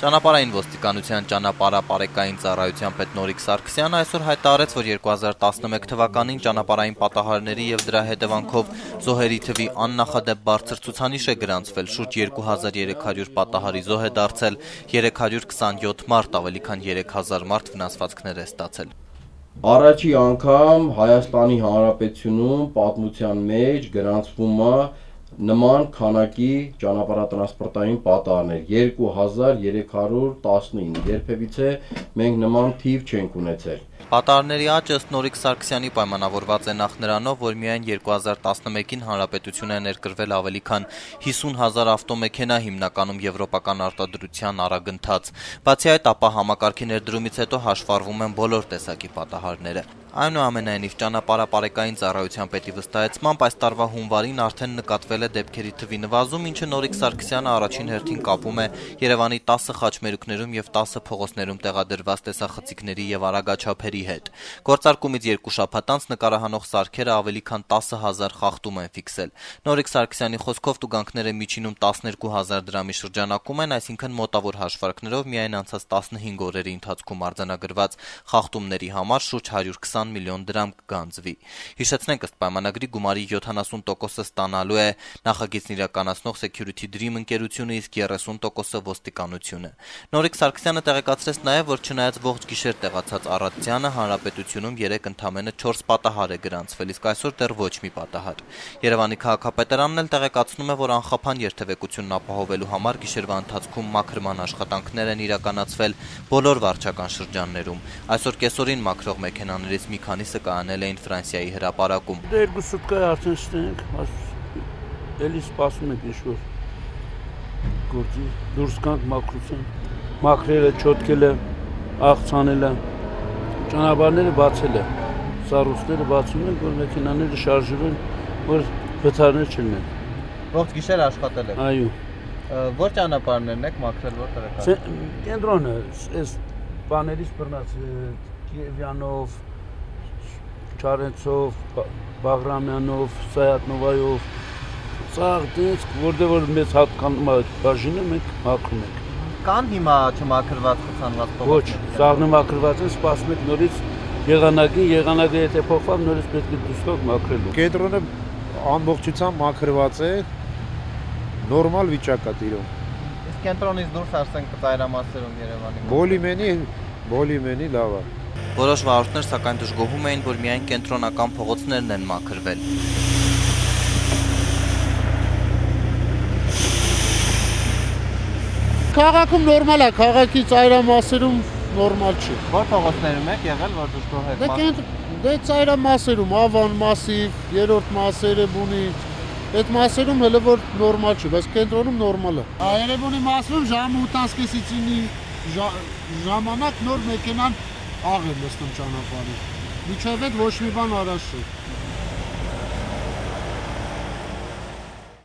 Ճանապարհային ոստիկանության ճանապարհապարեկային ծառայության պետ Նորիկ Սարգսյանը այսօր հայտարարեց, որ 2011 թվականին ճանապարհային պատահարների եւ դրա հետևանքով զոհերի թվի աննախադեպ բարձր ցուցանիշ է գրանցվել, շուրջ 2300 պատահարի զոհ է դարձել, 327 մարդ, ավելի քան 3000 մարդ վնասվածքներ է ստացել։ Առաջի անգամ Հայաստանի Հանրապետությունում պատմության մեջ գրանցվում է նման քանակի ճանապարհատրանսպորտային պատահարներ 2319, երբևիցե մենք նման թիվ չենք ունեցել։ Պատահարների աճը ըստ Նորիկ Սարգսյանի պայմանավորված է նախ նրանով, որ միայն 2011-ին հանրապետություն է ներկրվել ավելի քան 50,000 ավտոմեքենա, հիմնականում եվրոպական արտադրության արագընթաց։ Բացի այդ, ապա համակարգի ներդրումից հետո հաշվառվում են բոլոր տեսակի պատահարները։ Այնուամենայնիվ, ճանապարհապարեկային ծառայության պետի վստահեցմամբ այս տարվա հունվարին արդեն նկատվել է դեպքերի թվի նվազում, ինչը Նորիկ Սարգսյանը առաջին հերթին կապում է Երևանի 10 խաչմերուկներում եւ 10 փողոցներում տեղադրված տեսախցիկների եւ արագաչափերի հետ։ Գործարկումից 2 շաբաթ անց նկարահանող սարքերը ավելի քան 10,000 խախտում են ֆիքսել։ Նորիկ Սարգսյանի խոսքով տուգանքները միջինում 12,000 դրամի շրջանակում են, այսինքն մոտավոր հաշվարկներով միայն անցած 15 օրերի ընթացքում արձանագրված խախտումների համար շուրջ 120 միլիոն դրամ կգանձվի։ Հիշեցնենք, ըստ պայմանագրի գումարի 70%-ը ստանալու է նախագիծն իրականացնող Security Dream ընկերությունը, իսկ 30%-ը ոստիկանությունը։ Նորիկ Սարգսյանը տեղեկացրեց նաև, որ չնայած ողջ գիշեր տեղացած առավոտյանը հանրապետությունում 3 ընդամենը 4 պատահար է գրանցվել, իսկ այսօր դեռ ոչ մի պատահար։ Երևանի քաղաքապետարանն էլ տեղեկացնում է, որ անխափան երթևեկությունն ապահովելու համար գիշերվա ընթացքում մաքրման աշխատանքներ են իրականացվել բոլոր վարչական շրջաններում։ Այսօր կեսօրին մաքրող մեքենաներից մի քանիսը կայանել էին Ֆրանսիայի հրապարակում։ Երկու սուտկա արդեն ստենք, էլի սպասում ենք ինչ-որ գործի, դուրս կանք մաքրություն, մաքրել է, չոտկել է, աղցանել է, ճանապարհները բացել է, սառույցները բացում են, որ մեքենաները շարժվում են, որ վթարներ չլինեն։ Ողջ գիշեր աշխատել եք։ Այո։ Որ ճանապարհներն եք մաքրել, որտեղ եք։ Կենտրոնը, այս բաներից բռնած Կիևյանով, Չարենցով, Բաղրամյանով, Սայատնովայով, սաղ դից, որտեղ որ մեծ հատկանում է բաժինը, մենք մաքրում ենք։ Կան հիմա չմաքրված խցանված փողոցներ։ Ոչ, սաղն մաքրված են, սպասում ենք նորից եղանակը եթե փոխվավ, նորից պետք է դուսկով մաքրելու։ Կենտրոնը ամբողջությամբ մաքրված է, նորմալ վիճակ է տիրում։ Իսկ կենտրոնից դուրս ասենք ծայրամասերում Երևանի։ Բոլիմենի լավ է։ Որոշ վարորդներ սակայն դժգոհում էին, որ միայն կենտրոնական փողոցներն են մաքրվել։ Քաղաքում նորմալ է, քաղաքի ծայրամասերում նորմալ չի։ Որ փողոցներում եք եղել, որ դժգոհ եք։ Դե ծայրամասերում, Ավան մասիվ, երրորդ մասերը բունի, այդ մասերում հələ որ նորմալ չի, բայց կենտրոնում նորմալ է։ Երևանի մասում ժամը 8:30-ից 9 ժամանակ նոր մեքենան աղ է նստում ճանապարհին։ Միջև այդ ոչ մի բան առաջ չի։